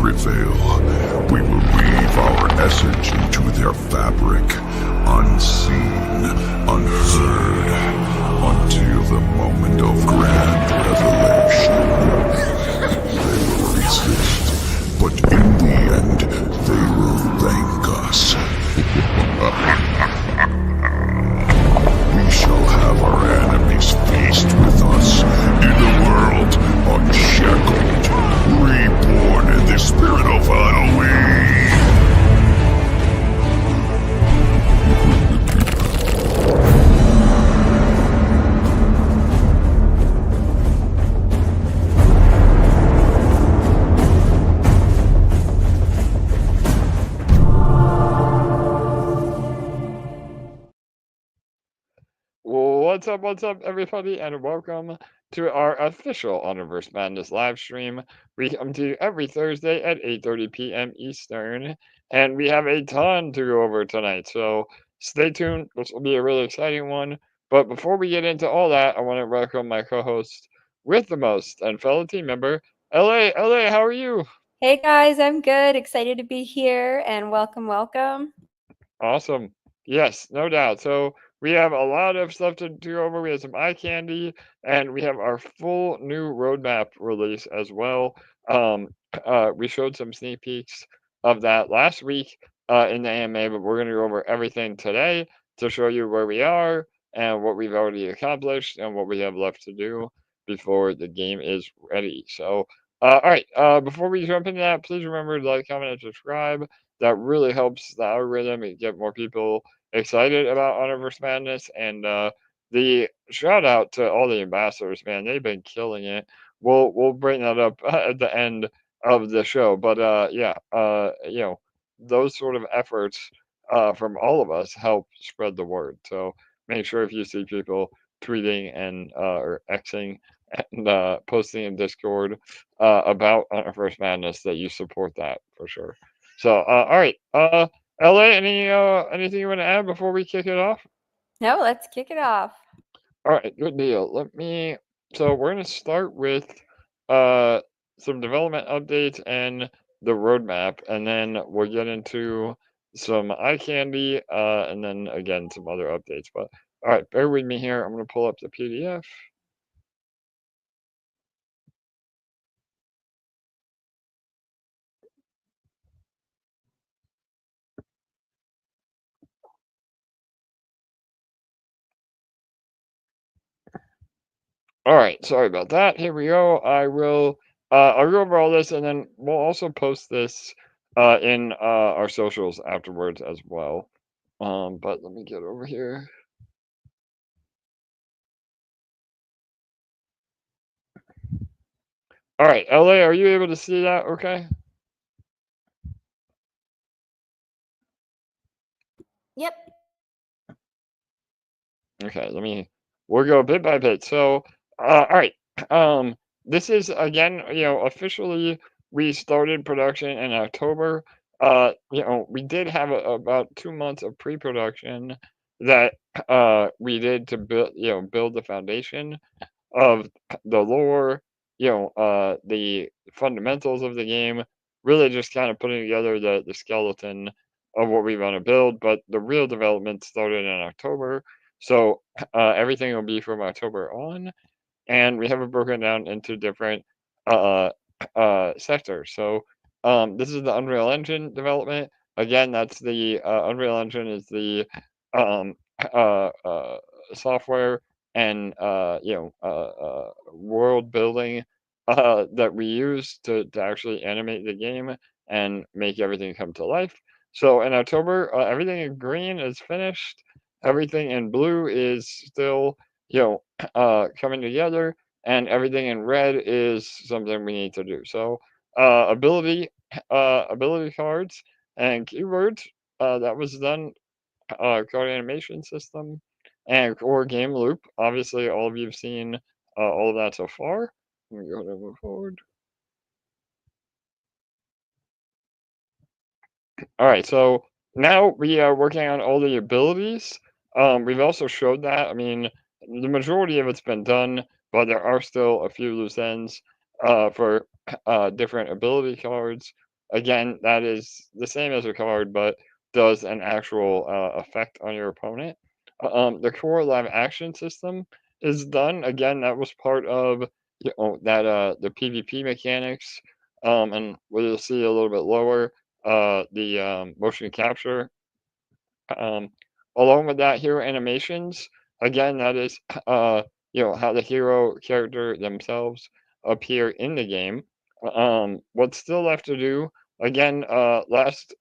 prevail. We will weave our essence into their fabric, unseen, unheard, until the moment of grand revelation. They will resist, but in the end, they will thank us. We shall have our enemies faced with us in a world unshackled, reborn in the spirit of Halloween. What's up, everybody, and welcome to our official Universe Madness live stream. We come to you every Thursday at 8:30 p.m. Eastern, and we have a ton to go over tonight, so stay tuned. This will be a really exciting one. But before we get into all that, I want to welcome my co-host with the most and fellow team member, LA. LA, how are you? Hey guys, I'm good. Excited to be here and welcome. Awesome. Yes, no doubt. So we have a lot of stuff to do over. We have some eye candy, and we have our full new roadmap release as well. Um, we showed some sneak peeks of that last week in the AMA, but we're going to go over everything today to show you where we are and what we've already accomplished and what we have left to do before the game is ready. So, all right, before we jump into that, please remember to like, comment, and subscribe. That really helps the algorithm and get more people excited about Universe Madness. And the shout out to all the ambassadors, man, they've been killing it. We'll bring that up at the end of the show. But yeah, those sort of efforts from all of us help spread the word. So make sure if you see people tweeting and or xing and posting in Discord about Universe Madness that you support that for sure. So, all right. LA, anything you want to add before we kick it off? No, let's kick it off. All right, good deal. So we're gonna start with uh some development updates and the roadmap, and then we'll get into some eye candy, and then again some other updates. But all right, bear with me here. I'm gonna pull up the PDF. All right, sorry about that. Here we go. I'll go over all this, and then we'll also post this in our socials afterwards as well. But let me get over here. All right, LA, are you able to see that? Okay. Yep. Okay, we'll go bit by bit. So, all right. This is again, officially we started production in October. We did have about 2 months of pre-production that we did to build the foundation of the lore, the fundamentals of the game, really just kind of putting together the skeleton of what we want to build. But the real development started in October. So everything will be from October on. And we have it broken down into different uh, sectors. So this is the Unreal Engine development. Again, that's the Unreal Engine is the um, software and world building that we use to actually animate the game and make everything come to life. So in October, everything in green is finished. Everything in blue is still coming together, and everything in red is something we need to do. So ability cards and keywords that was done card animation system, and core game loop. Obviously, all of you have seen all of that so far. Let me go ahead and move forward. All right, so now we are working on all the abilities. We've also showed that. I mean, the majority of it's been done, but there are still a few loose ends for different ability cards. again, that is the same as a card, but does an actual effect on your opponent. The core live action system is done. Again, that was part of that the PvP mechanics, and we'll see a little bit lower the motion capture. Um, Along with that, hero animations, again, that is, how the hero character themselves appear in the game. What's still left to do, again, last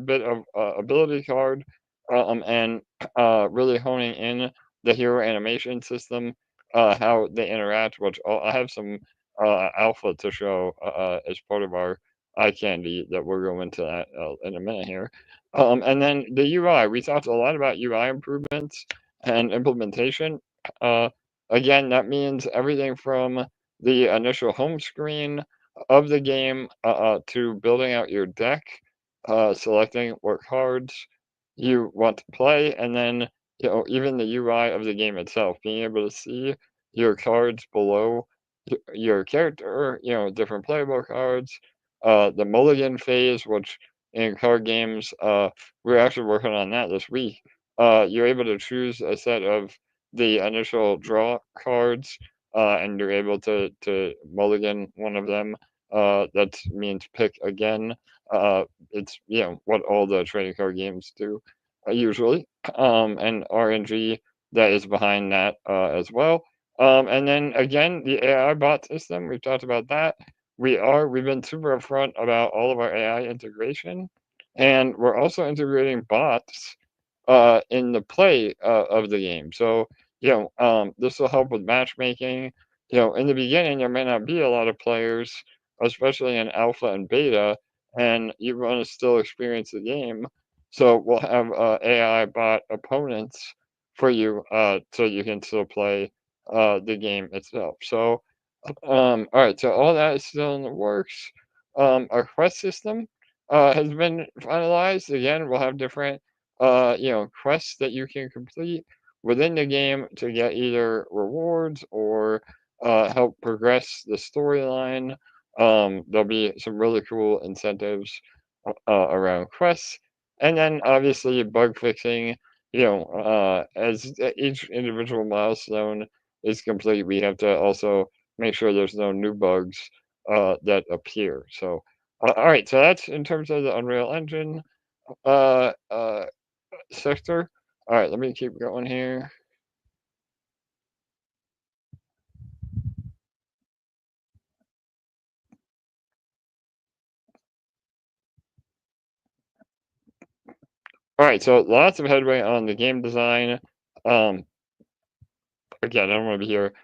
bit of ability card, and really honing in the hero animation system, how they interact, which I have some alpha to show as part of our eye candy that we'll go into that in a minute here. And then the UI, we talked a lot about UI improvements and implementation. Uh, Again, that means everything from the initial home screen of the game to building out your deck, selecting what cards you want to play, and then even the UI of the game itself, being able to see your cards below your character, different playable cards, the mulligan phase, which in card games, we're actually working on that this week. You're able to choose a set of the initial draw cards, and you're able to mulligan one of them. That means pick again. It's what all the trading card games do usually, and RNG that is behind that as well. And then again, the AI bot system, we've talked about that. We've been super upfront about all of our AI integration, and we're also integrating bots in the play of the game. So, this will help with matchmaking. In the beginning, there may not be a lot of players, especially in alpha and beta, and you want to still experience the game. So we'll have AI bot opponents for you, so you can still play the game itself. So, all right, so all that is still in the works. Our quest system has been finalized. Again, we'll have different quests that you can complete within the game to get either rewards or help progress the storyline. There'll be some really cool incentives around quests, and then obviously bug fixing. As each individual milestone is complete, we have to also make sure there's no new bugs that appear. So, all right, so that's in terms of the Unreal Engine uh, uh, sector. All right, let me keep going here. All right, so lots of headway on the game design. Um, Again, I don't want to be here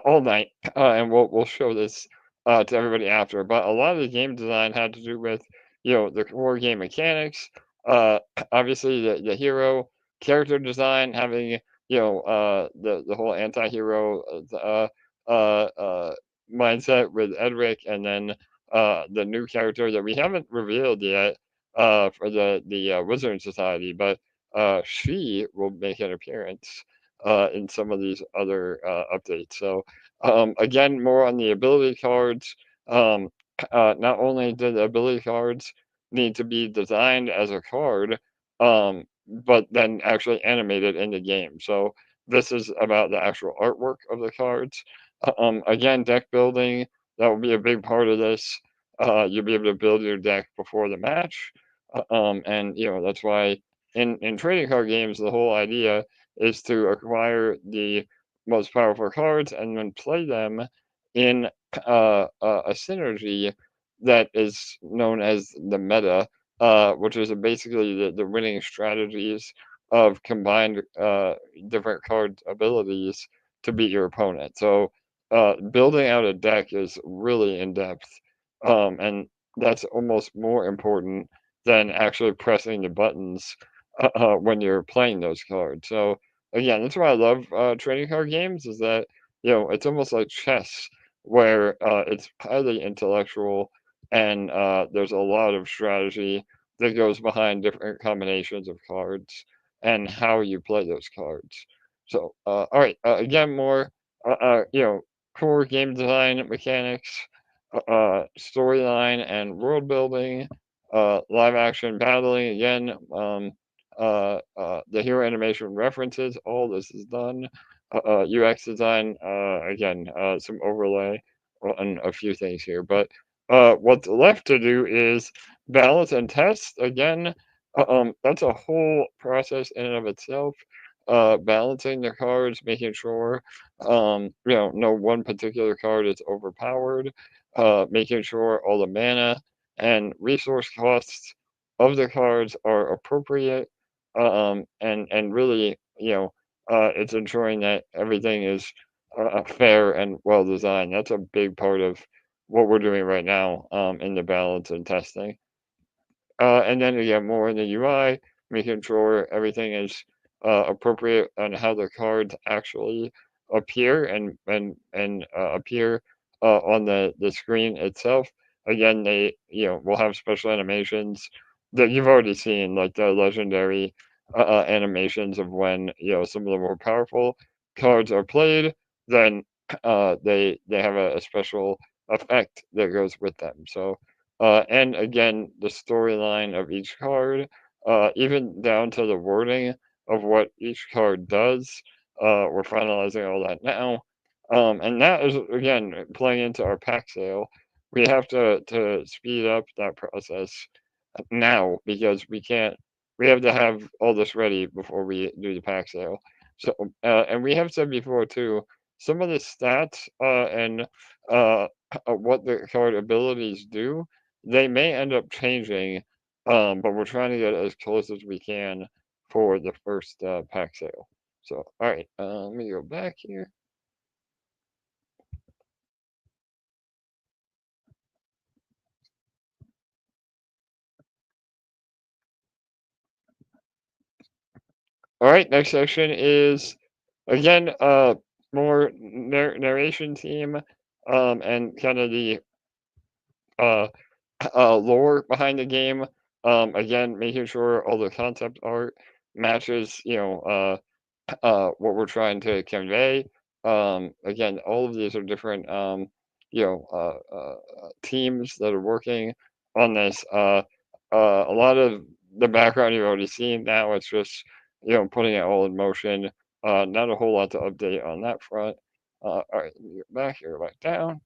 all night, and we'll show this to everybody after. But a lot of the game design had to do with the core game mechanics. Uh, Obviously, the hero character design, having the whole anti-hero mindset with Edric, and then the new character that we haven't revealed yet for the Wizard Society, but she will make an appearance in some of these other updates. So again, more on the ability cards. Um, Not only do the ability cards need to be designed as a card, but then actually animated in the game. So this is about the actual artwork of the cards. Again, deck building, that will be a big part of this. You'll be able to build your deck before the match. And that's why in trading card games, the whole idea is to acquire the most powerful cards and then play them in a synergy that is known as the meta, which is basically the winning strategies of combined different card abilities to beat your opponent. So building out a deck is really in depth, and that's almost more important than actually pressing the buttons when you're playing those cards. So again, that's why I love trading card games, is that it's almost like chess, where it's highly intellectual, and there's a lot of strategy that goes behind different combinations of cards and how you play those cards. So all right, again, more core game design mechanics. storyline and world building, live action battling again, the hero animation references, all this is done. UX design, again, some overlay on a few things here, but what's left to do is balance and test. Again, that's a whole process in and of itself. Balancing the cards, making sure no one particular card is overpowered, making sure all the mana and resource costs of the cards are appropriate, and really, it's ensuring that everything is fair and well designed. That's a big part of what we're doing right now in the balance and testing. And then again, more in the UI, making sure everything is appropriate on how the cards actually appear and appear on the screen itself. Again, they will have special animations that you've already seen, like the legendary animations of when some of the more powerful cards are played. Then they have a special effect that goes with them. So and again, the storyline of each card, even down to the wording of what each card does. We're finalizing all that now. And that is, again, playing into our pack sale. We have to speed up that process now because we have to have all this ready before we do the pack sale. So, and we have said before too, some of the stats and what the card abilities do, they may end up changing, but we're trying to get as close as we can for the first pack sale. So, all right, let me go back here. All right, next section is again more narration team, and kind of the uh, lore behind the game. Again, making sure all the concept art matches, what we're trying to convey. Again, all of these are different, teams that are working on this. A lot of the background you've already seen. Now it's just, putting it all in motion. Not a whole lot to update on that front. All right, let me get back here, back down.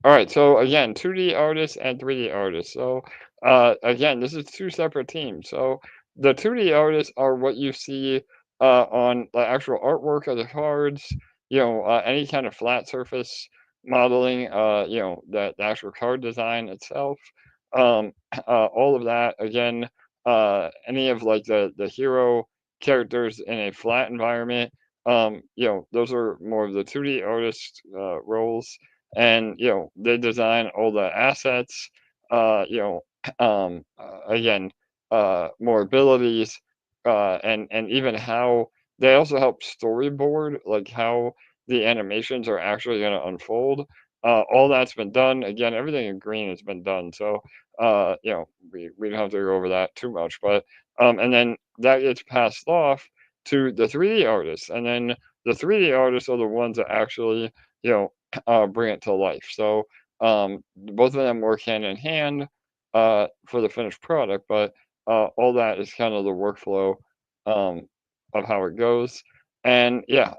All right, so again, 2D artists and 3D artists. So again, this is two separate teams. So the 2D artists are what you see on the actual artwork of the cards, any kind of flat surface modeling, the actual card design itself, um, all of that. Again, any of like the hero characters in a flat environment, those are more of the 2D artist roles, and they design all the assets, again, more abilities, and even how they also help storyboard, like how the animations are actually going to unfold. All that's been done. Again, everything in green has been done, so we don't have to go over that too much, but and then that gets passed off to the 3D artists, and then the 3D artists are the ones that actually you know bring it to life. So both of them work hand in hand for the finished product, but all that is kind of the workflow um, of how it goes. And yeah,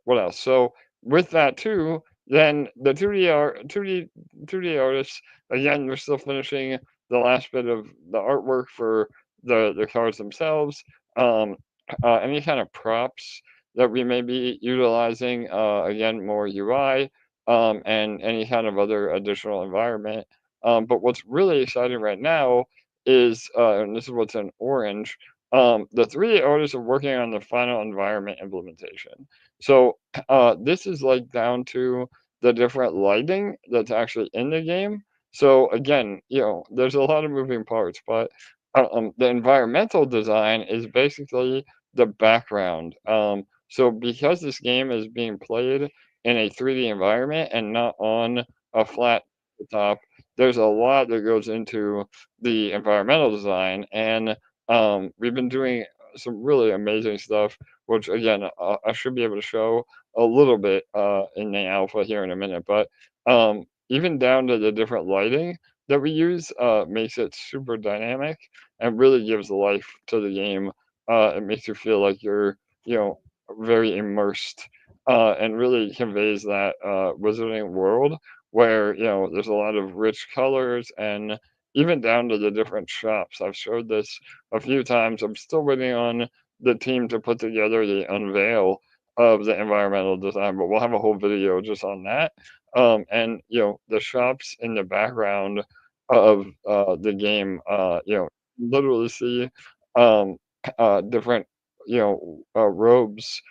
what else? So with that too, then the 2D artists, again, they're still finishing the last bit of the artwork for the cards themselves. Um, any kind of props that we may be utilizing, again, more UI, and any kind of other additional environment. But what's really exciting right now is, and this is what's in orange, the 3D artists are working on the final environment implementation. So this is like down to the different lighting that's actually in the game. So again, there's a lot of moving parts, but the environmental design is basically the background. So because this game is being played in a 3D environment and not on a flat top, there's a lot that goes into the environmental design, and we've been doing some really amazing stuff, which again I should be able to show a little bit in the alpha here in a minute. But even down to the different lighting that we use makes it super dynamic and really gives life to the game. It makes you feel like you're, you know, very immersed, and really conveys that wizarding world where, you know, there's a lot of rich colors and even down to the different shops. I've showed this a few times. I'm still waiting on the team to put together the unveil of the environmental design, but we'll have a whole video just on that. And you know, the shops in the background of the game, you know, literally see um, different, you know, robes,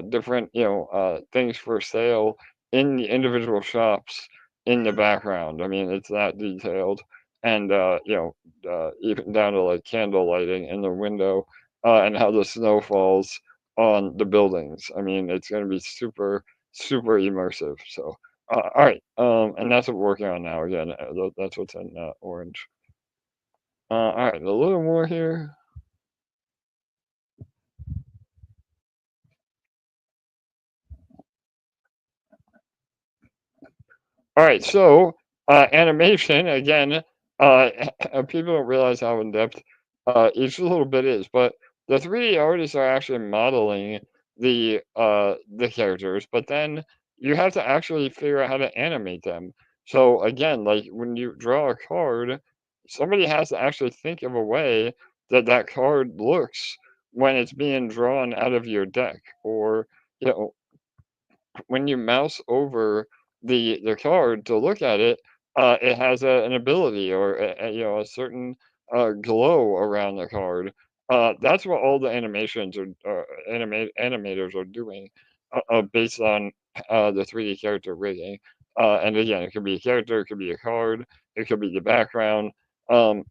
different, you know, things for sale in the individual shops in the background. I mean, it's that detailed, and you know, even down to like candle lighting in the window, and how the snow falls on the buildings. I mean, it's going to be super immersive. So, all right, and that's what we're working on now. Again, that's what's in orange. All right, a little more here. All right, so animation again. People don't realize how in depth each little bit is, but the 3D artists are actually modeling the characters, but then you have to actually figure out how to animate them. So again, like when you draw a card, somebody has to actually think of a way that that card looks when it's being drawn out of your deck, or you know, when you mouse over the card to look at it, it has an ability or you know, a certain glow around the card. That's what all the animations are animators are doing, based on the 3D character rigging. And again, it could be a character, it could be a card, it could be the background. Um,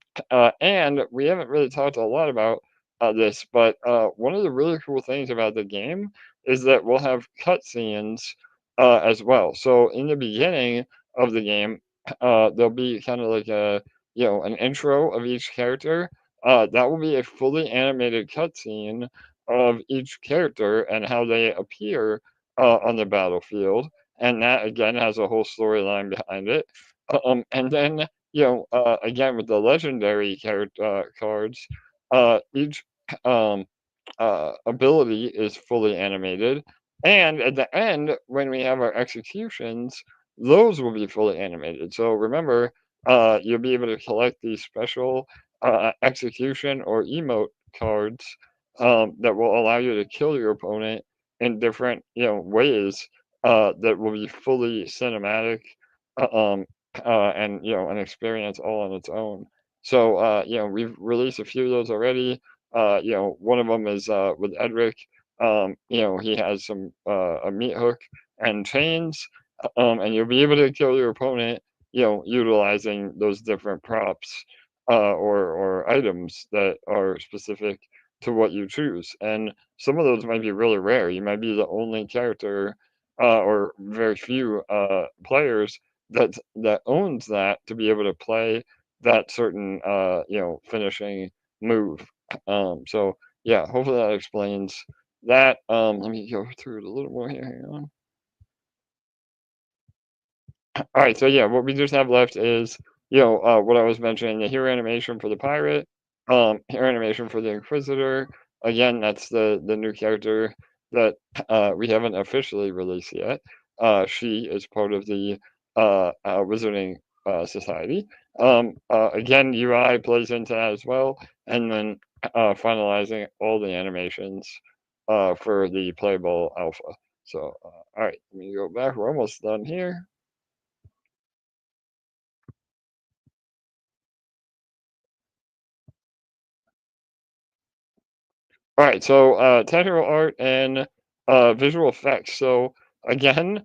and we haven't really talked a lot about this, but one of the really cool things about the game is that we'll have cutscenes as well. So in the beginning of the game, there'll be kind of like a, you know, an intro of each character. That will be a fully animated cutscene of each character and how they appear on the battlefield, and that again has a whole storyline behind it. And then, you know, again with the legendary character cards, each um, ability is fully animated. And at the end, when we have our executions, those will be fully animated. So remember, you'll be able to collect these special execution or emote cards that will allow you to kill your opponent in different, you know, ways that will be fully cinematic, uh, um, and you know, an experience all on its own. So you know, we've released a few of those already. You know, one of them is with Edric. You know, he has some a meat hook and chains, and you'll be able to kill your opponent. You know, utilizing those different props or items that are specific to what you choose. And some of those might be really rare. You might be the only character or very few players that owns that to be able to play that certain you know, finishing move. So yeah, hopefully that explains that. Let me go through it a little more here. Hang on. All right, so yeah, what we just have left is, you know, what I was mentioning, the hero animation for the pirate, hero animation for the Inquisitor. Again, that's the new character that we haven't officially released yet. She is part of the Wizarding Society. Again, UI plays into that as well, and then finalizing all the animations for the playable alpha. So, all right, let me go back. We're almost done here. All right, so technical art and visual effects. So again,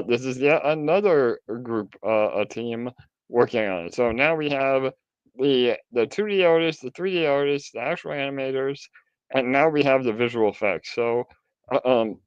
this is yet another group, a team working on it. So now we have the 2D artists, the 3D artists, the actual animators, and now we have the visual effects. So uh, um,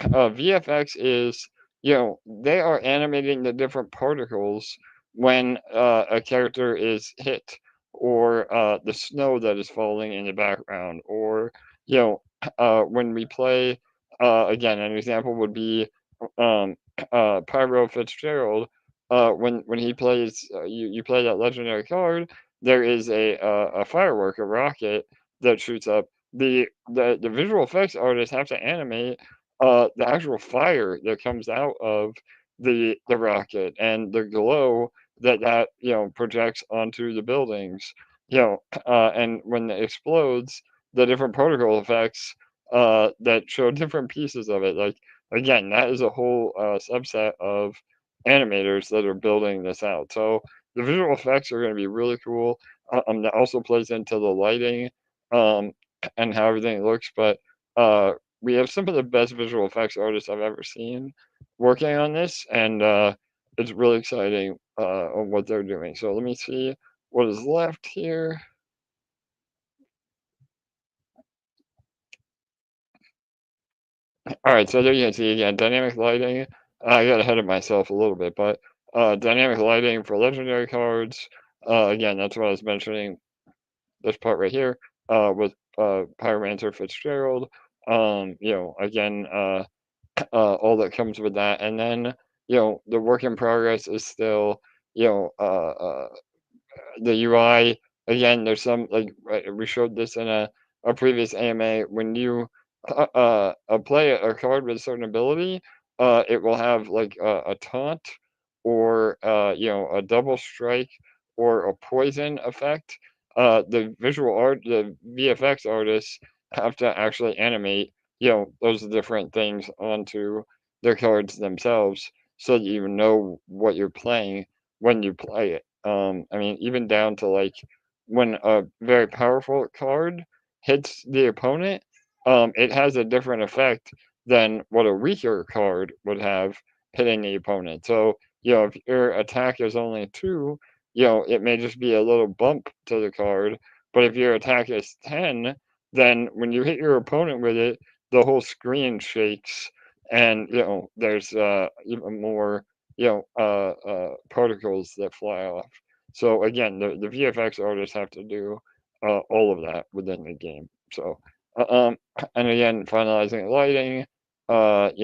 VFX is, you know, they are animating the different particles when a character is hit or the snow that is falling in the background, or when we play, again, an example would be um, Pyro Fitzgerald. When he plays, you play that legendary card. There is a firework, a rocket that shoots up. The visual effects artists have to animate the actual fire that comes out of the rocket and the glow that projects onto the buildings. And when it explodes, the different particle effects that show different pieces of it. Like again, that is a whole subset of animators that are building this out. So the visual effects are going to be really cool. That also plays into the lighting um, and how everything looks. But uh, we have some of the best visual effects artists I've ever seen working on this, and it's really exciting on what they're doing. So let me see what is left here. All right, so there you can see again, dynamic lighting. I got ahead of myself a little bit, but dynamic lighting for legendary cards. Again, that's what I was mentioning. This part right here with Pyromancer Fitzgerald. Again, all that comes with that, and then the work in progress is still you know uh, uh, the UI. Again, there's some like we showed this in a previous AMA. When you play a card with a certain ability, it will have like a taunt or a double strike or a poison effect. The visual art, the VFX artists have to actually animate those different things onto their cards themselves so that you know what you're playing when you play it. I mean, even down to like when a very powerful card hits the opponent, it has a different effect than what a weaker card would have hitting the opponent. So, if your attack is only two, it may just be a little bump to the card. But if your attack is 10, then when you hit your opponent with it, the whole screen shakes, and there's even more particles that fly off. So again, the VFX artists have to do all of that within the game. So, and again, finalizing lighting, on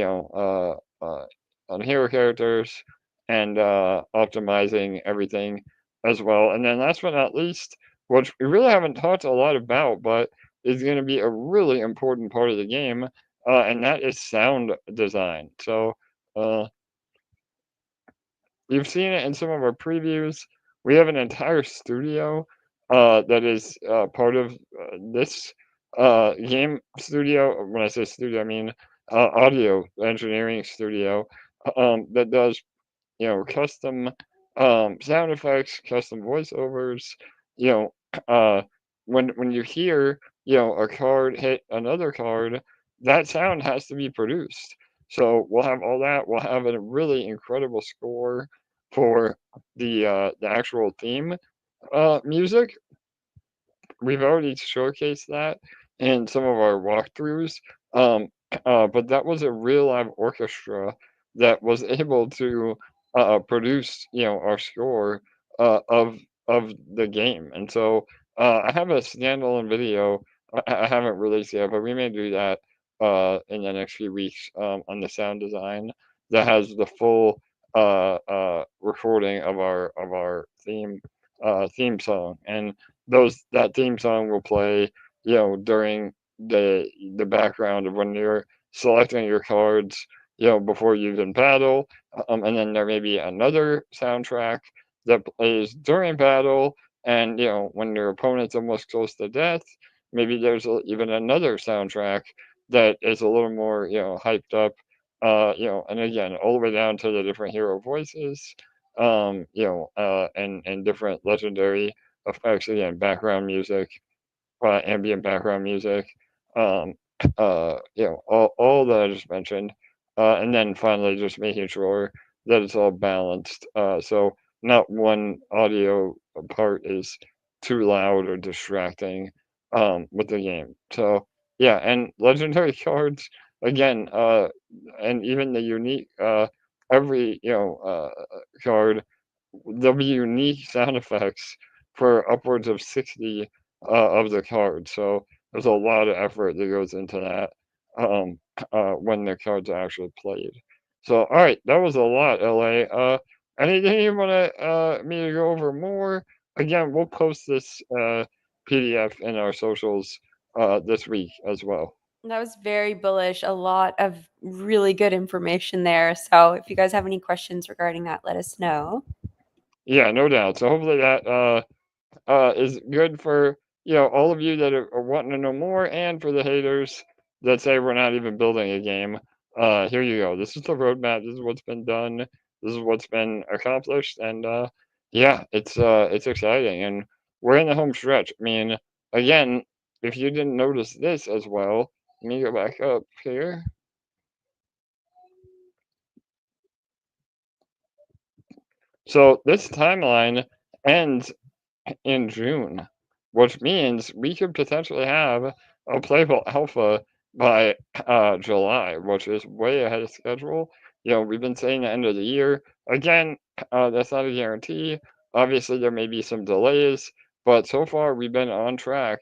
hero characters, and optimizing everything as well. And then last but not least, which we really haven't talked a lot about, but is going to be a really important part of the game, and that is sound design. So, uh, you've seen it in some of our previews. We have an entire studio that is part of this game studio. When I say studio, I mean audio engineering studio that does custom sound effects, custom voiceovers. You know, uh, when you hear a card hit another card, that sound has to be produced. So we'll have all that. We'll have a really incredible score for the actual theme music. We've already showcased that in some of our walkthroughs, um, but that was a real live orchestra that was able to produce, our score of the game. And so I have a standalone video I haven't released yet, but we may do that in the next few weeks on the sound design that has the full recording of our theme song. And that theme song will play, during the background of when you're selecting your cards, before you even battle. And then there may be another soundtrack that plays during battle, and when your opponent's almost close to death, maybe there's even another soundtrack that is a little more, hyped up. And again, all the way down to the different hero voices, and different legendary effects, again, background music, ambient background music, um, all that I just mentioned, and then finally just making sure that it's all balanced, so not one audio part is too loud or distracting with the game. So yeah, and legendary cards again, and even the unique every card, there'll be unique sound effects for upwards of 60 of the cards. So there's a lot of effort that goes into that um, when the cards are actually played. So, all right, that was a lot, LA. Anything you want to me to go over more? Again, we'll post this PDF in our socials this week as well. That was very bullish. A lot of really good information there. So if you guys have any questions regarding that, let us know. Yeah, no doubt. So hopefully that is good for all of you that are wanting to know more, and for the haters that say we're not even building a game. Here you go. This is the roadmap. This is what's been done. This is what's been accomplished, and yeah, it's exciting, and we're in the home stretch. I mean, again, if you didn't notice this as well, let me go back up here. So this timeline ends in June, which means we could potentially have a playable alpha by July, which is way ahead of schedule. We've been saying the end of the year. Again, that's not a guarantee. Obviously, there may be some delays, but so far we've been on track,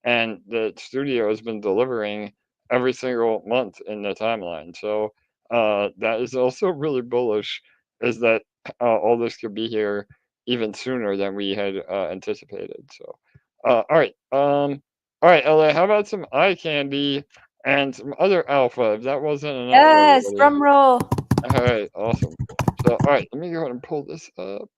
and the studio has been delivering every single month in the timeline. So that is also really bullish, is that all this could be here even sooner than we had anticipated. So, all right, LA. How about some eye candy and some other alpha? If that wasn't enough for Yes, everybody. drum roll. All right, awesome. So, all right, let me go ahead and pull this up.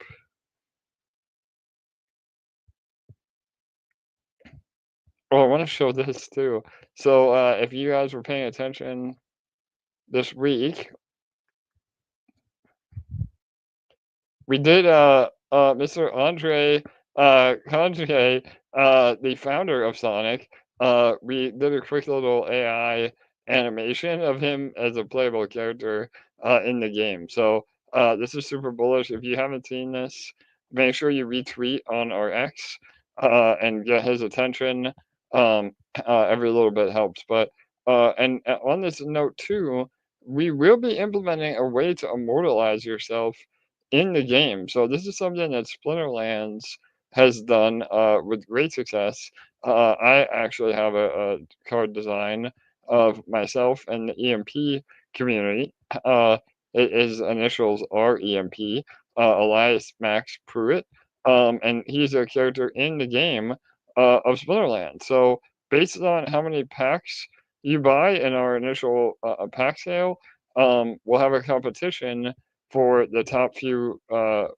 Oh, I want to show this too. So, if you guys were paying attention this week, we did Mr. Andre Conjure, the founder of Sonic. We did a quick little AI animation of him as a playable character in the game. So this is super bullish. If you haven't seen this, make sure you retweet on our X and get his attention. Um, every little bit helps. But and on this note too, we will be implementing a way to immortalize yourself in the game. So this is something that Splinterlands has done with great success. I actually have a card design of myself and the EMP community. Uh, his initials are EMP, Elias Max Pruitt, and he's a character in the game of Splinterlands. So based on how many packs you buy in our initial pack sale, we'll have a competition for the top few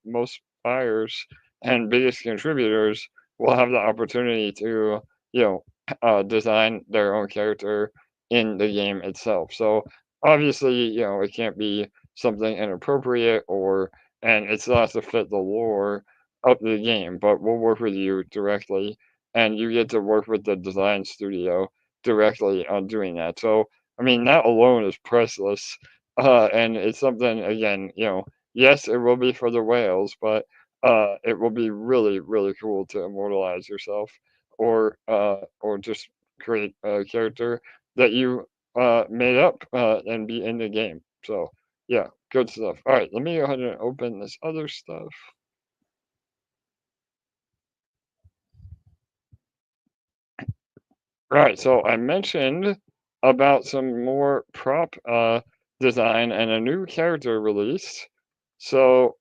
most buyers and biggest contributors will have the opportunity to you know design their own character in the game itself. So obviously it can't be something inappropriate, or and it still has to fit the lore of the game, but we'll work with you directly, and you get to work with the design studio directly on doing that. So I mean, that alone is priceless. And it's something, again, yes, it will be for the whales, but it will be really, really cool to immortalize yourself, or just create a character that you made up and be in the game. So yeah, good stuff. All right, let me go ahead and open this other stuff. Right, so I mentioned about some more prop design and a new character release. So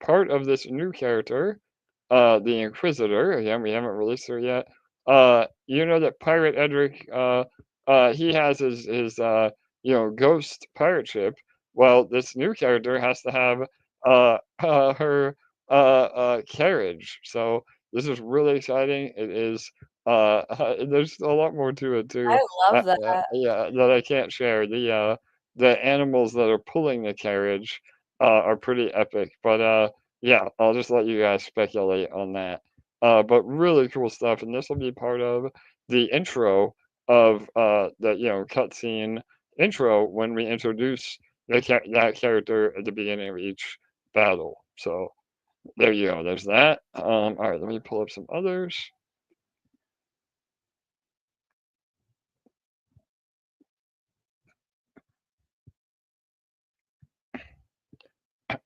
part of this new character, the Inquisitor, again, we haven't released her yet. You know that Pirate Edric, he has his ghost pirate ship. Well, this new character has to have her carriage. So this is really exciting. It is there's a lot more to it I too. love that. Yeah, that I can't share. The animals that are pulling the carriage are pretty epic. But yeah, I'll just let you guys speculate on that. But really cool stuff, and this will be part of the intro of the cutscene intro when we introduce that character at the beginning of each battle. So there you go. There's that. All right, let me pull up some others.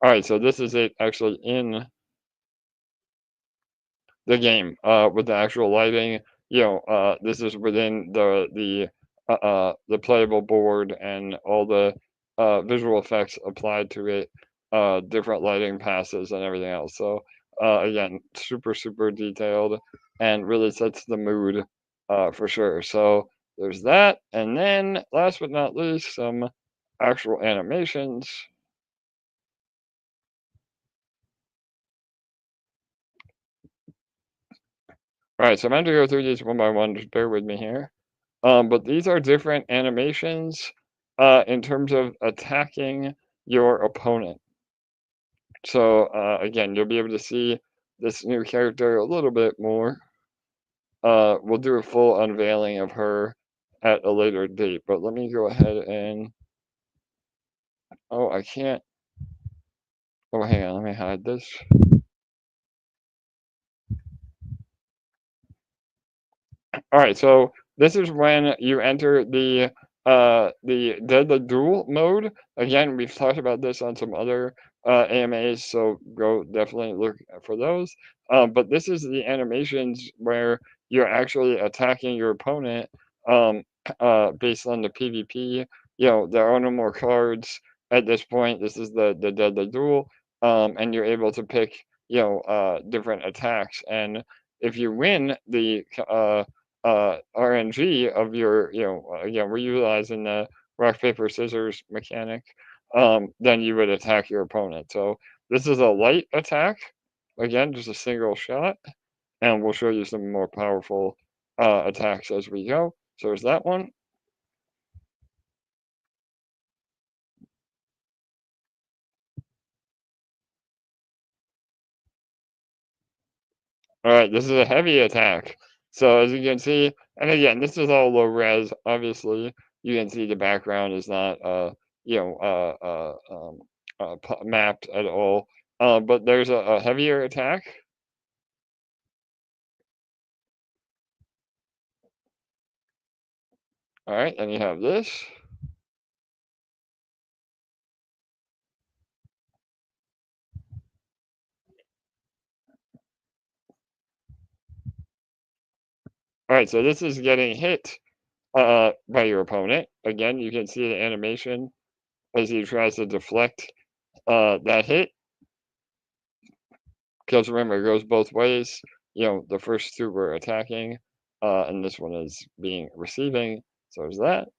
All right, so this is it actually in the game with the actual lighting. This is within the playable board and all the visual effects applied to it, different lighting passes and everything else. So again, super detailed and really sets the mood for sure. So there's that, and then last but not least, some actual animations. All right, so I'm going to go through these one by one. Just bear with me here. But these are different animations in terms of attacking your opponent. So again, you'll be able to see this new character a little bit more. We'll do a full unveiling of her at a later date, but let me go ahead and, oh, I can't, oh, hang on, let me hide this. All right, so this is when you enter the deadly duel mode. Again, we've talked about this on some other AMAs, so go definitely look for those. But this is the animations where you're actually attacking your opponent um, based on the PvP. There are no more cards at this point. This is the deadly duel, and you're able to pick different attacks. And if you win the RNG of your, again, we're utilizing the rock, paper, scissors mechanic, then you would attack your opponent. So this is a light attack, again, just a single shot, and we'll show you some more powerful attacks as we go. So there's that one. All right, this is a heavy attack. So as you can see, and again, this is all low res. Obviously, you can see the background is not, you know, mapped at all. But there's a heavier attack. All right, and you have this. All right, so this is getting hit by your opponent. Again, you can see the animation as he tries to deflect that hit. Because remember, it goes both ways. The first two were attacking, and this one is being receiving. So there's that.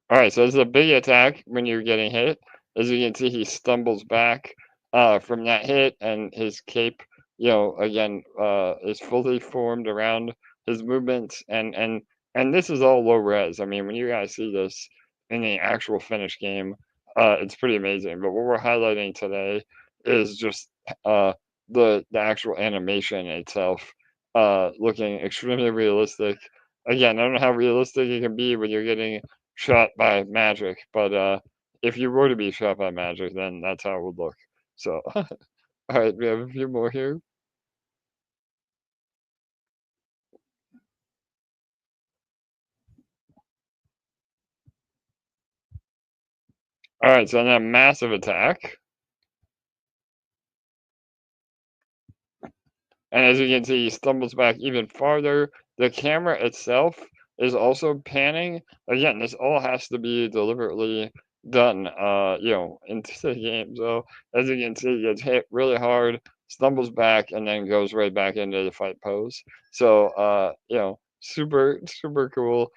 All right, so this is a big attack when you're getting hit. As you can see, he stumbles back from that hit, and his cape, again, is fully formed around his movements, and this is all low res. I mean, when you guys see this in the actual finished game, it's pretty amazing. But what we're highlighting today is just the actual animation itself, looking extremely realistic. Again, I don't know how realistic it can be when you're getting shot by magic, but if you were to be shot by magic, then that's how it would look. So, all right, we have a few more here. All right, so that massive attack, and as you can see, he stumbles back even farther. The camera itself is also panning. Again, this all has to be deliberately done, into the game. So as you can see, he gets hit really hard, stumbles back, and then goes right back into the fight pose. So, super cool.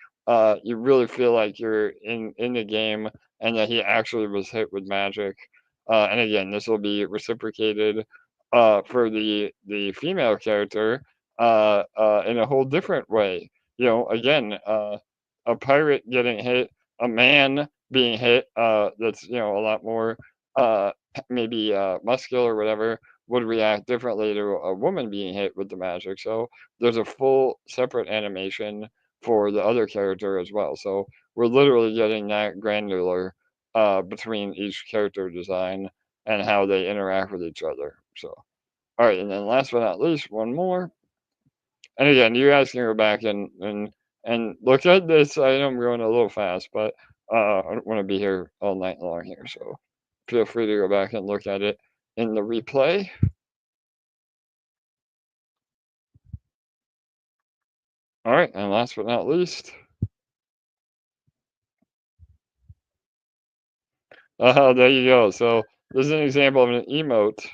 You really feel like you're in the game, and that he actually was hit with magic. And again, this will be reciprocated for the female character in a whole different way. Again, a pirate getting hit, a man being hit, that's a lot more uh, maybe muscular or whatever, would react differently to a woman being hit with the magic. So there's a full separate animation for the other character as well. So we're literally getting that granular between each character design and how they interact with each other. So, all right, and then last but not least, one more, And again, you guys can go back and look at this. I know I'm going a little fast, but I don't want to be here all night long here, so feel free to go back and look at it in the replay. All right, and last but not least, there you go. So this is an example of an emote,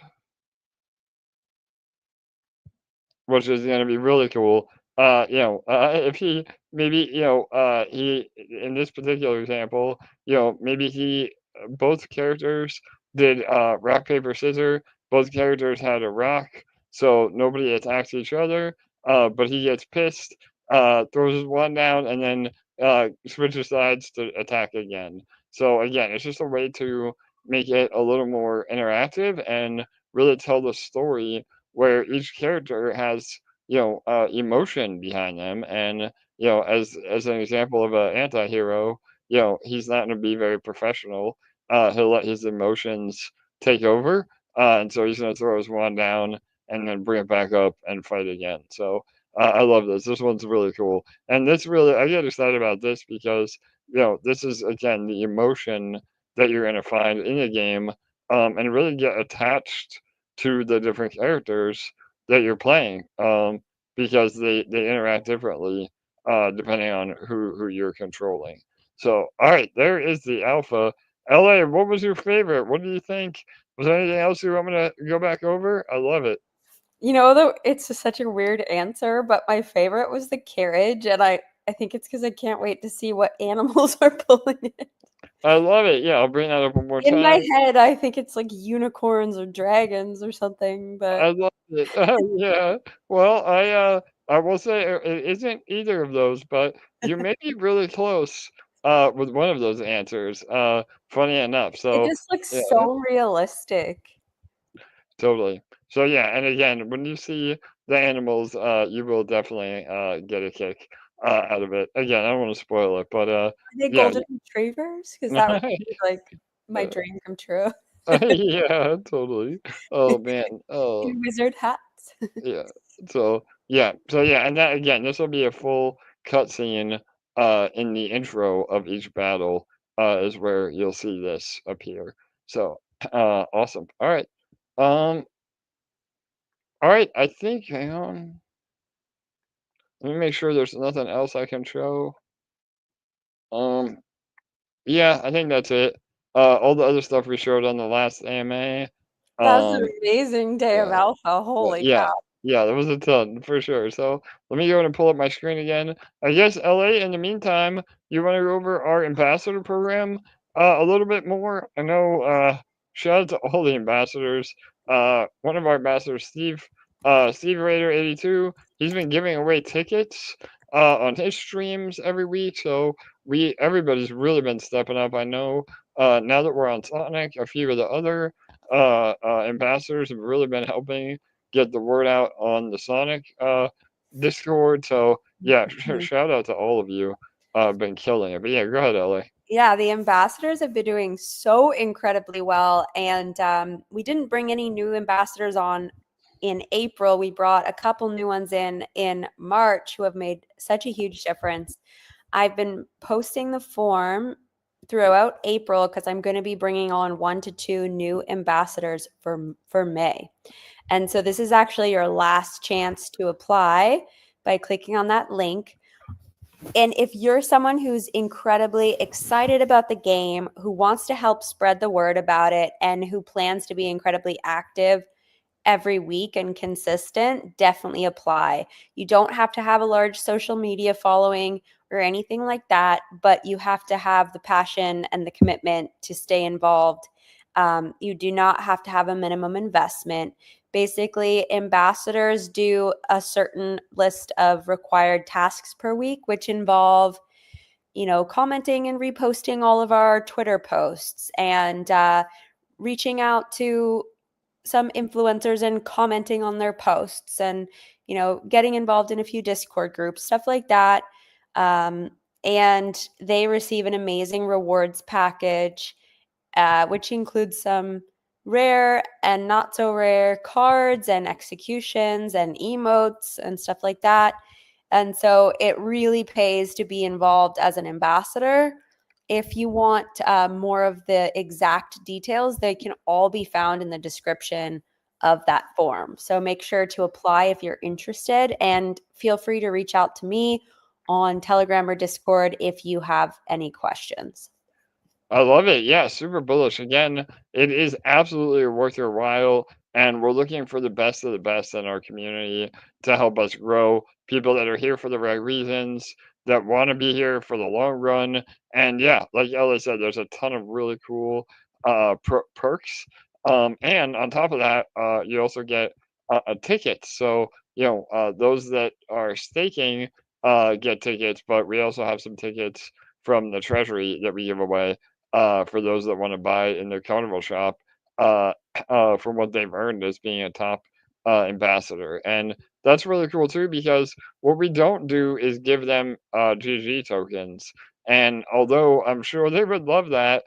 which is going to be really cool. If he maybe he in this particular example, maybe he both characters did rock paper scissors. Both characters had a rock, so nobody attacks each other. But he gets pissed, throws his wand down, and then switches sides to attack again. So again, it's just a way to make it a little more interactive and really tell the story where each character has emotion behind them. And as an example of an anti-hero, he's not going to be very professional. He'll let his emotions take over, and so he's going to throw his wand down and then bring it back up and fight again. So I love this one's really cool. And this really, I get excited about this because this is again the emotion that you're going to find in the game, and really get attached to the different characters that you're playing, because they interact differently depending on who you're controlling. So, all right, there is the alpha. LA, what was your favorite? What do you think? Was there anything else you want me to go back over? I love it. Though it's such a weird answer, but my favorite was the carriage, and I think it's because I can't wait to see what animals are pulling it. I love it. Yeah, I'll bring that up one more In my time. head, I think it's like unicorns or dragons or something, I but love it. Yeah. Well, I will say it isn't either of those, but you may be really close with one of those answers. Funny enough. it So just looks yeah, so realistic. totally. So yeah, and again, when you see the animals, you will definitely get a kick out of it. Again, I don't want to spoil it, but Are they yeah. golden retrievers? Because that would be like my dream come true. Yeah, totally. Oh man. Oh. In wizard hats. Yeah. So yeah, and that again, this will be a full cutscene in the intro of each battle is where you'll see this appear. So awesome. All right. Um all right, I think hang on. Let me make sure there's nothing else I can show. Um yeah, I think that's it. All the other stuff we showed on the last AMA. That was an Um amazing day of yeah. alpha. Holy Yeah, cow. yeah, there was a ton for sure. So let me go and pull up my screen again. I guess LA. In the meantime, you want to go over our ambassador program a little bit more? I know. Shout out to all the ambassadors. One of our ambassadors, Steve Raider 82. He's been giving away tickets on his streams every week. So everybody's really been stepping up. I know. Now that we're on Sonic, a few of the other ambassadors have really been helping get the word out on the Sonic Discord. So yeah, Mhm. shout out to all of you. Been killing it. But yeah, go ahead, LA. Yeah, the ambassadors have been doing so incredibly well. And we didn't bring any new ambassadors on in April. We brought a couple new ones in March who have made such a huge difference. I've been posting the form throughout April because I'm going to be bringing on 1 to 2 new ambassadors for May. And so this is actually your last chance to apply by clicking on that link. And if you're someone who's incredibly excited about the game, who wants to help spread the word about it, and who plans to be incredibly active every week and consistent, definitely apply. You don't have to have a large social media following or anything like that, but you have to have the passion and the commitment to stay involved. You do not have to have a minimum investment. Basically, ambassadors do a certain list of required tasks per week, which involve commenting and reposting all of our Twitter posts and reaching out to some influencers and commenting on their posts and getting involved in a few Discord groups, stuff like that. um, and they receive an amazing rewards package, which includes some rare and not so rare cards and executions and emotes and stuff like that. And so it really pays to be involved as an ambassador. If you want more of the exact details, they can all be found in the description of that form. So make sure to apply if you're interested, and feel free to reach out to me on Telegram or Discord if you have any questions. I love it. Yeah, super bullish. Again, it is absolutely worth your while. And we're looking for the best of the best in our community to help us grow. People that are here for the right reasons, that want to be here for the long run. And yeah, like Ella said, there's a ton of really cool perks. And on top of that, you also get a ticket. So, those that are staking get tickets, but we also have some tickets from the treasury that we give away for those that want to buy in their carnival shop uh, from what they've earned as being a top ambassador. And that's really cool too, because what we don't do is give them GG tokens. And although I'm sure they would love that,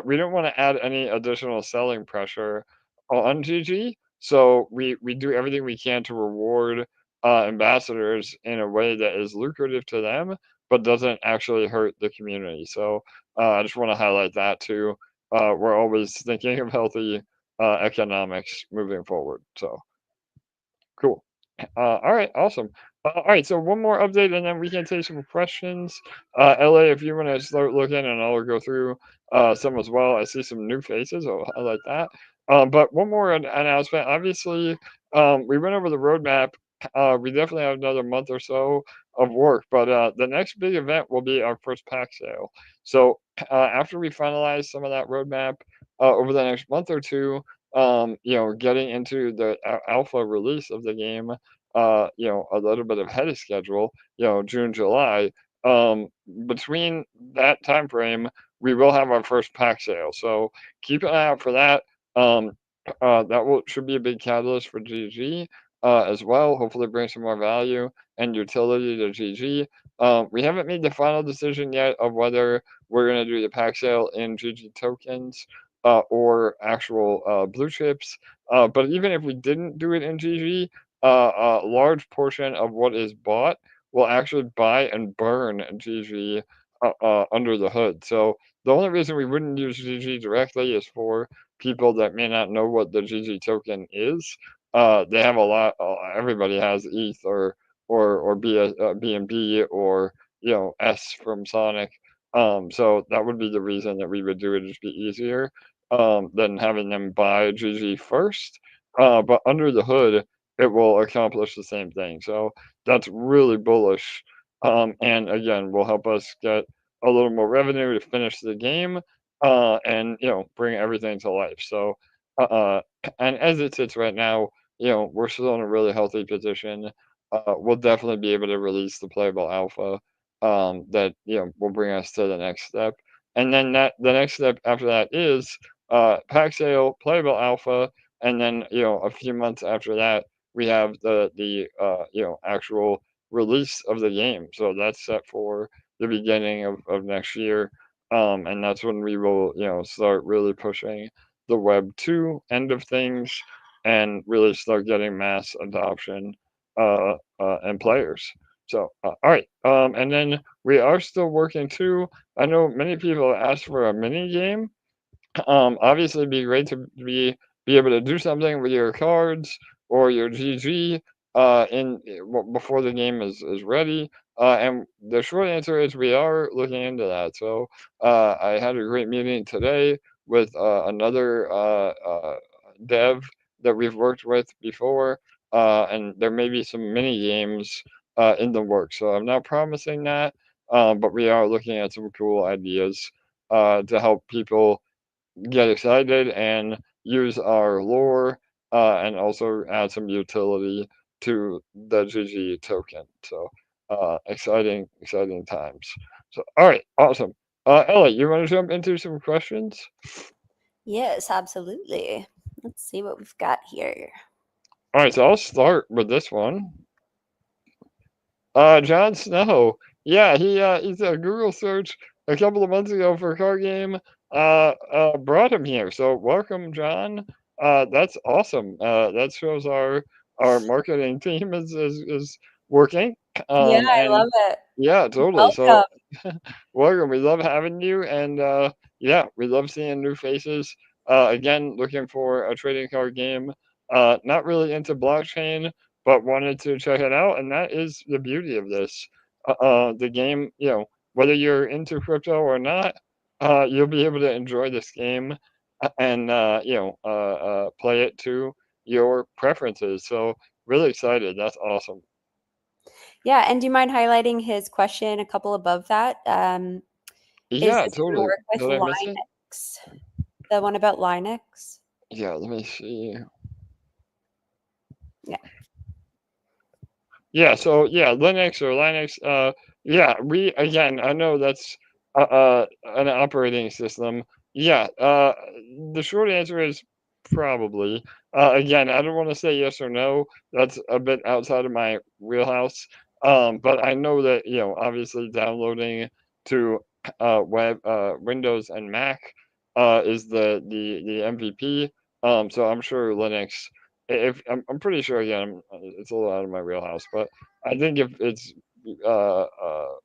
we don't want to add any additional selling pressure on GG. So we do everything we can to reward ambassadors in a way that is lucrative to them, but doesn't actually hurt the community. So I just want to highlight that too. We're always thinking of healthy economics moving forward. So cool. All right, awesome. All right, so one more update, and then we can take some questions. LA, if you want to start looking, and I'll go through some as well. I see some new faces. Oh, I like that. But one more announcement. Obviously, we went over the roadmap. We definitely have another month or so of work, but the next big event will be our first pack sale. So after we finalize some of that roadmap over the next month or two, getting into the alpha release of the game, a little bit ahead of schedule, June, July. Um, Between that time frame, we will have our first pack sale. So keep an eye out for that. Um, that should be a big catalyst for GG as well. Hopefully, bring some more value and utility to GG. We haven't made the final decision yet of whether we're going to do the pack sale in GG tokens or actual blue chips. But even if we didn't do it in GG, a large portion of what is bought will actually buy and burn GG under the hood. So the only reason we wouldn't use GG directly is for people that may not know what the GG token is. They have a lot. Everybody has ETH or BNB or S from Sonic. So that would be the reason that we would do it. Just be easier than having them buy GG first. But under the hood, it will accomplish the same thing. So that's really bullish. And again, will help us get a little more revenue to finish the game and bring everything to life. So uh, and as it sits right now, we're still in a really healthy position. We'll definitely be able to release the playable alpha that will bring us to the next step. And then the next step after that is pack sale, playable alpha, and then a few months after that we have the actual release of the game. So that's set for the beginning of next year, and that's when we will start really pushing the Web 2 end of things and really start getting mass adoption and players. So, all right. And then we are still working too. I know many people asked for a mini game. Obviously, it'd be great to be able to do something with your cards or your GG before the game is ready. And the short answer is we are looking into that. So I had a great meeting today with another dev that we've worked with before, and there may be some mini games in the works. So I'm not promising that, but we are looking at some cool ideas to help people get excited and use our lore and also add some utility to the GG token. So exciting times. So all right, awesome. Ellie, you want to jump into some questions? Yes, absolutely. Let's see what we've got here. All right, so I'll start with this one. Jon Snow. Yeah, he's a Google search a couple of months ago for a card game. brought him here. So welcome, John. That's awesome. That shows our marketing team is working. Yeah, I And love it. yeah, totally. So Welcome. welcome. We love having you, and yeah, we love seeing new faces. Again, looking for a trading card game. Not really into blockchain, but wanted to check it out, and that is the beauty of this. The game, whether you're into crypto or not, you'll be able to enjoy this game and play it to your preferences. So really excited. That's awesome. Yeah, and do you mind highlighting his question a couple above that? Is Yeah, this going to totally. work with Did I miss it? Linux? The one about Linux? Yeah, let me see. Yeah. Yeah, so yeah, Linux or Linux. Yeah, we again. I know that's an operating system. Yeah. The short answer is probably. Again, I don't want to say yes or no. That's a bit outside of my wheelhouse. But I know that obviously downloading to web Windows and Mac is the MVP. So I'm sure Linux. If I'm pretty sure again, it's a little out of my wheelhouse, but I think if it's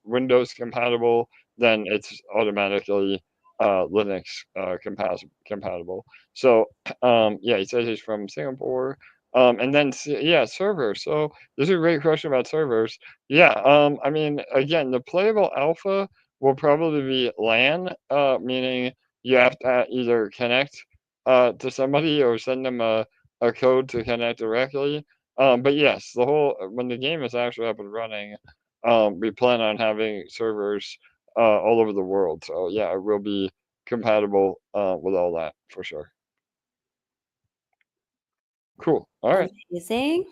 Windows compatible, then it's automatically Linux compatible. So yeah, he says he's from Singapore. And then yeah, servers. So this is a great question about servers. Yeah, I mean, again, the playable alpha will probably be LAN, meaning you have to either connect to somebody or send them a code to connect directly. But yes, the whole when the game is actually up and running, we plan on having servers all over the world. So yeah, it will be compatible with all that for sure. Cool. All right. Amazing.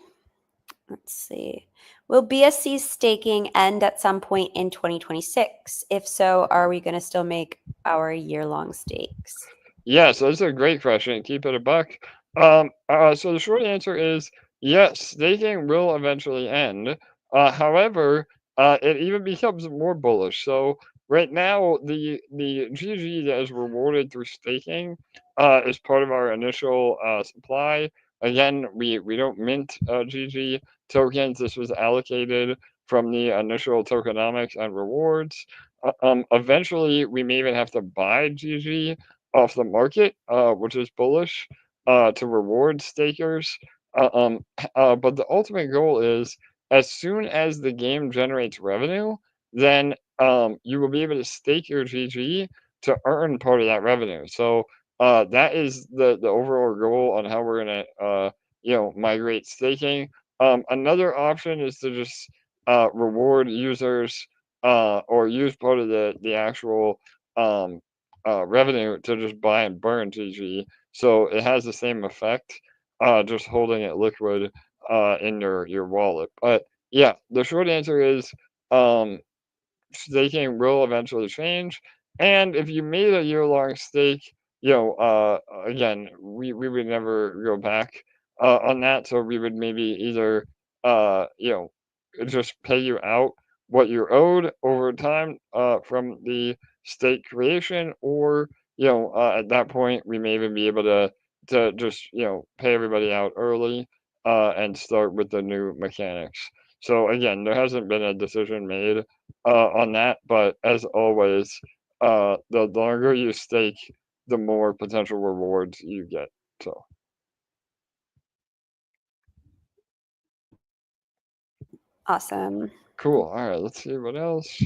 Let's see. Will BSC staking end at some point in 2026? If so, are we going to still make our year-long stakes? Yeah, so that's a great question. Keep it a buck. So the short answer is yes, staking will eventually end. However, it even becomes more bullish. So right now, the GG that is rewarded through staking is part of our initial supply. Again, we don't mint GG tokens. This was allocated from the initial tokenomics and rewards. Eventually, we may even have to buy GG off the market, which is bullish to reward stakers. Uh, um, but the ultimate goal is as soon as the game generates revenue, then you will be able to stake your GG to earn part of that revenue. So that is the overall goal on how we're gonna migrate staking. Another option is to just reward users or use part of the actual um, revenue to just buy and burn GG. So it has the same effect, just holding it liquid in your wallet. But yeah, the short answer is um, staking will eventually change. And if you made a year-long stake, again, we would never go back on that. So we would maybe either, just pay you out what you're owed over time from the stake creation, or at that point we may even be able to just pay everybody out early and start with the new mechanics. So again, there hasn't been a decision made on that. But as always, the longer you stake, the more potential rewards you get. So Awesome. cool. All right, let's see what else.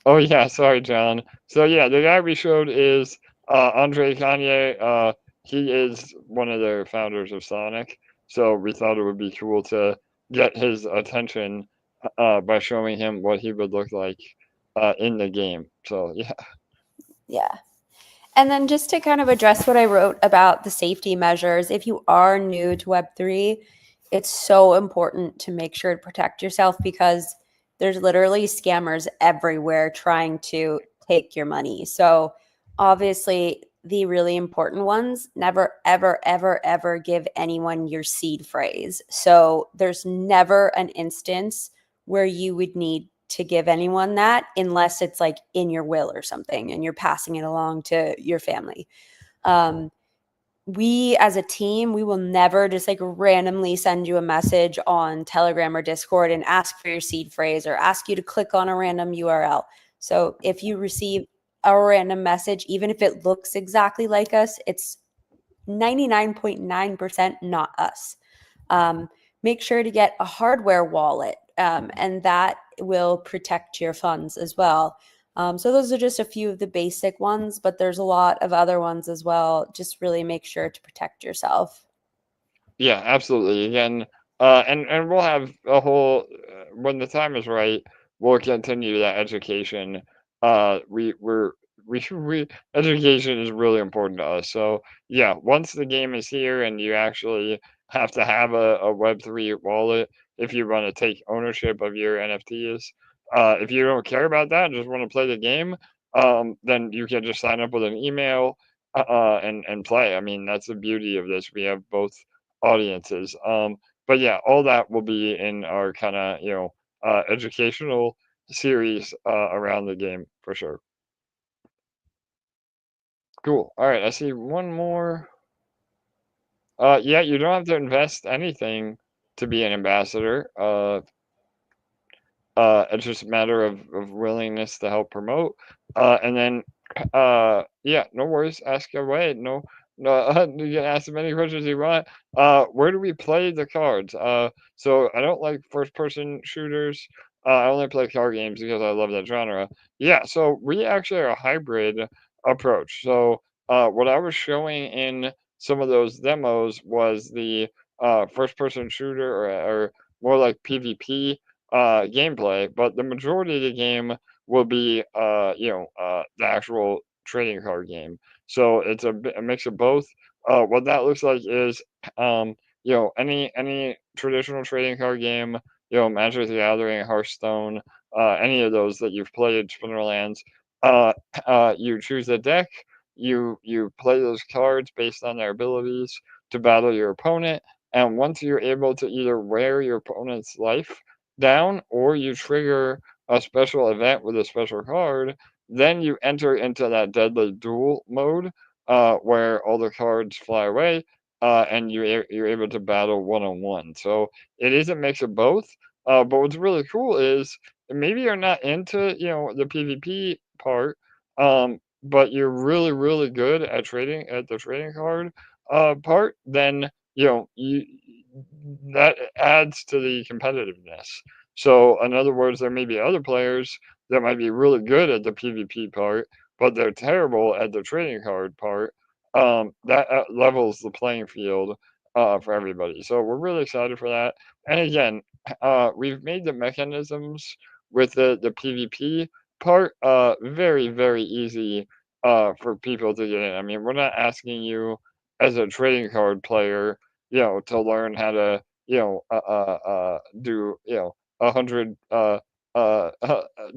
Oh yeah, sorry, John. So yeah, the guy we showed is Andre Kanye. He is one of the founders of Sonic. So we thought it would be cool to get his attention by showing him what he would look like in the game. So yeah. Yeah. And then just to kind of address what I wrote about the safety measures, if you are new to Web3, it's so important to make sure to protect yourself because there's literally scammers everywhere trying to take your money. So obviously, the really important ones, never, ever, ever, ever give anyone your seed phrase. So there's never an instance where you would need to give anyone that unless it's like in your will or something and you're passing it along to your family. We as a team, we will never just like randomly send you a message on Telegram or Discord and ask for your seed phrase or ask you to click on a random URL. So if you receive a random message, even if it looks exactly like us, it's 99.9% not us. Make sure to get a hardware wallet, and that will protect your funds as well. So those are just a few of the basic ones, but there's a lot of other ones as well. Just really make sure to protect yourself. Yeah, absolutely. Again, and we'll have a whole when the time is right, we'll continue that education. We education is really important to us. So yeah, once the game is here and you actually have to have a Web3 wallet if you want to take ownership of your NFTs. If you don't care about that, just want to play the game, then you can just sign up with an email and play. I mean, that's the beauty of this. We have both audiences. But yeah, all that will be in our kind of educational series around the game for sure. Cool. All right, I see one more. Yeah, you don't have to invest anything to be an ambassador. It's just a matter of willingness to help promote. And then, yeah, no worries. Ask away. No, you can ask as many questions as you want. Where do we play the cards? So I don't like first-person shooters. I only play card games because I love that genre. Yeah, so we actually are a hybrid approach. So what I was showing in some of those demos was the first-person shooter or more like PvP gameplay, but the majority of the game will be, the actual trading card game. So it's a mix of both. What that looks like is, any traditional trading card game, Magic the Gathering, Hearthstone, any of those that you've played, Splinterlands. Uh, you choose a deck. You play those cards based on their abilities to battle your opponent, and once you're able to either wear your opponent's life down or you trigger a special event with a special card, then you enter into that deadly duel mode where all the cards fly away and you're able to battle one on one. So it is a mix of both. But what's really cool is maybe you're not into the PvP part, but you're really really good at trading at the trading card part. Then you that adds to the competitiveness. So, in other words, there may be other players that might be really good at the PvP part, but they're terrible at the trading card part. That levels the playing field for everybody. So, we're really excited for that. And again, we've made the mechanisms with the PvP part very, very easy for people to get in. I mean, we're not asking you as a trading card player, to learn how to, do, 100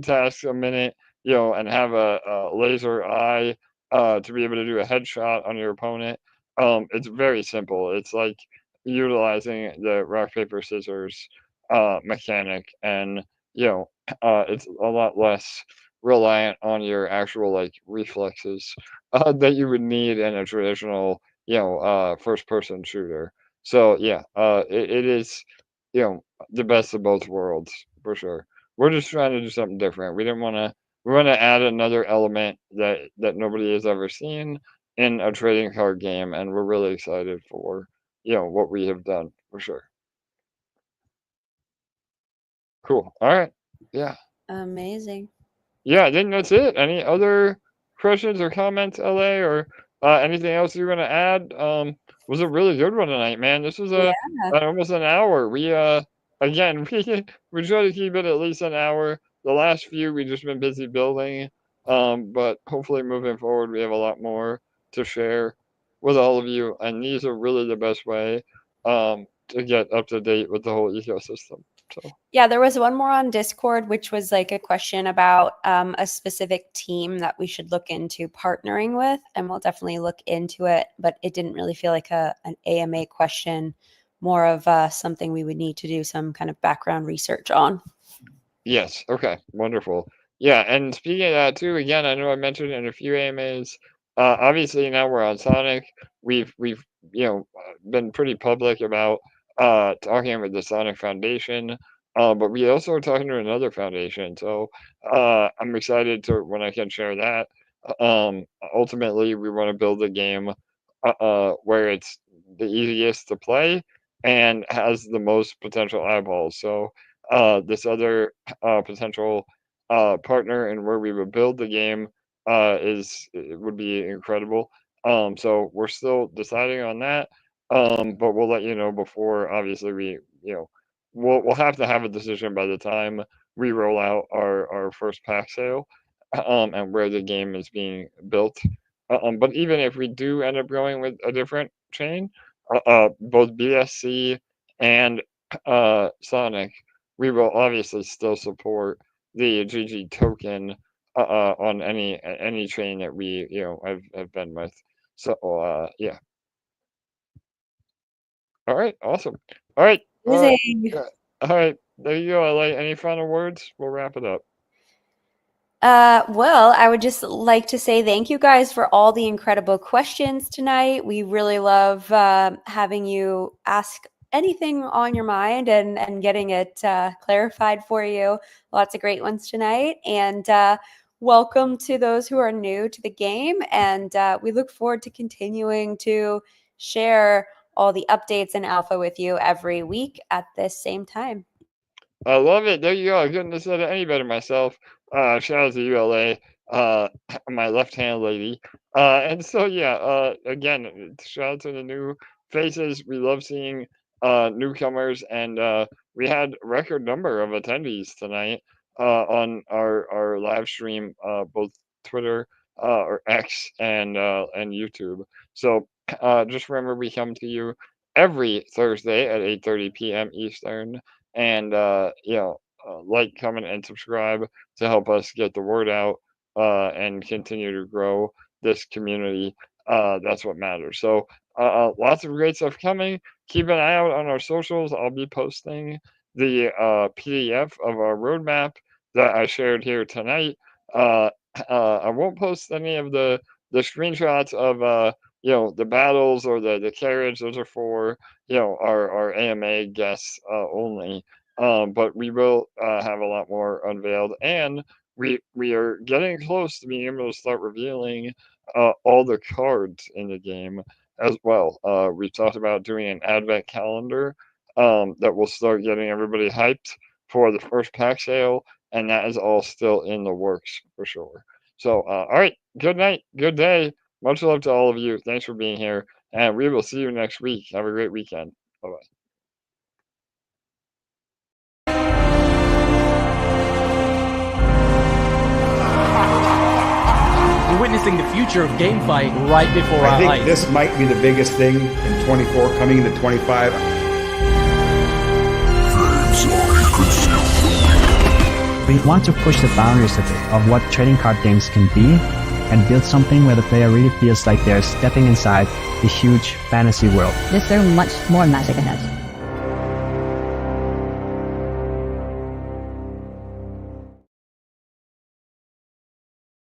tasks a minute, and have a laser eye to be able to do a headshot on your opponent. It's very simple. It's like utilizing the rock paper scissors mechanic, and it's a lot less reliant on your actual like reflexes that you would need in a traditional first person shooter. So yeah, it is the best of both worlds for sure. We're just trying to do something different. We want to add another element that nobody has ever seen in a trading card game, and we're really excited for what we have done for sure. Cool. All right. Yeah. Amazing. Yeah, I think that's it. Any other questions or comments, LA, or anything else you're gonna add? Was a really good one tonight, man. This was Yeah. almost an hour. We again we try to keep it at least an hour. The last few we just been busy building, but hopefully moving forward we have a lot more to share with all of you, and these are really the best way to get up to date with the whole ecosystem. So. Yeah, there was one more on Discord, which was like a question about a specific team that we should look into partnering with, and we'll definitely look into it. But it didn't really feel like an AMA question, more of something we would need to do some kind of background research on. Yes. Okay. Wonderful. Yeah. And speaking of that too, again, I know I mentioned in a few AMAs. Obviously, now we're on Sonic. We've been pretty public about talking with the Sonic Foundation. But we also are talking to another foundation. So I'm excited to when I can share that. Ultimately, we want to build a game where it's the easiest to play and has the most potential eyeballs. So this other potential partner and where we would build the game it would be incredible. So we're still deciding on that, but we'll let you know before. Obviously, we'll have to have a decision by the time we roll out our first pack sale, and where the game is being built. But even if we do end up going with a different chain, both BSC and Sonic, we will obviously still support the GG token on any chain that we have been with. So yeah. All right, awesome. All right, Amazing. all right. There you go. LA. Any final words? We'll wrap it up. Well, I would just like to say thank you guys for all the incredible questions tonight. We really love having you ask anything on your mind and getting it clarified for you. Lots of great ones tonight. And welcome to those who are new to the game. And we look forward to continuing to share all the updates and alpha with you every week at this same time. I love it. There you go. I couldn't have said it any better myself. Shout out to ULA, my left hand lady. And so yeah, again, shout out to the new faces. We love seeing newcomers, and we had a record number of attendees tonight on our live stream, both Twitter or X and YouTube. So just remember, we come to you every Thursday at 8:30 p.m. Eastern. And like, comment, and subscribe to help us get the word out and continue to grow this community. That's what matters. So lots of great stuff coming. Keep an eye out on our socials. I'll be posting the PDF of our roadmap that I shared here tonight. I won't post any of the screenshots of the battles or the carriage. Those are for our AMA guests only. But we will have a lot more unveiled, and we are getting close to being able to start revealing all the cards in the game as well. We talked about doing an advent calendar that will start getting everybody hyped for the first pack sale, and that is all still in the works for sure. So, all right, good night, good day. Much love to all of you. Thanks for being here, and we will see you next week. Have a great weekend. Bye bye. We're witnessing the future of GameFi right before our eyes. I think this might be the biggest thing in 24, coming into 25. We want to push the boundaries a bit of what trading card games can be and build something where the player really feels like they're stepping inside the huge fantasy world. There's so much more magic ahead.